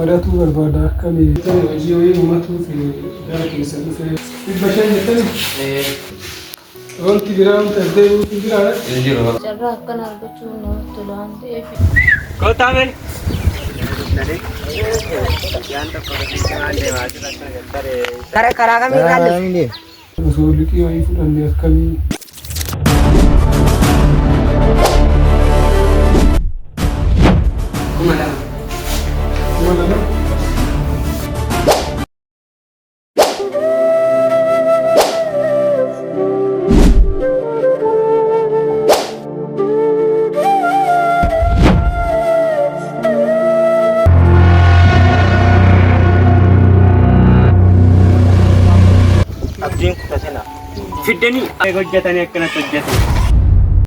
mari'atuu barbaada akkamii hojii wayii uumatuuf gara keessa dhufee dhibba shan jettanii wanti biraa wanti addee wanti biraa jiru. Carraa akkan argachuu namatti tola waan ta'eef. Kotaamen. Karaa kamiin ilaalle? osoo liqii wayii fudhannee akkamii Malala. Abdiin kutatena. Fiddanii hojjetanii akkanatti hojjetu.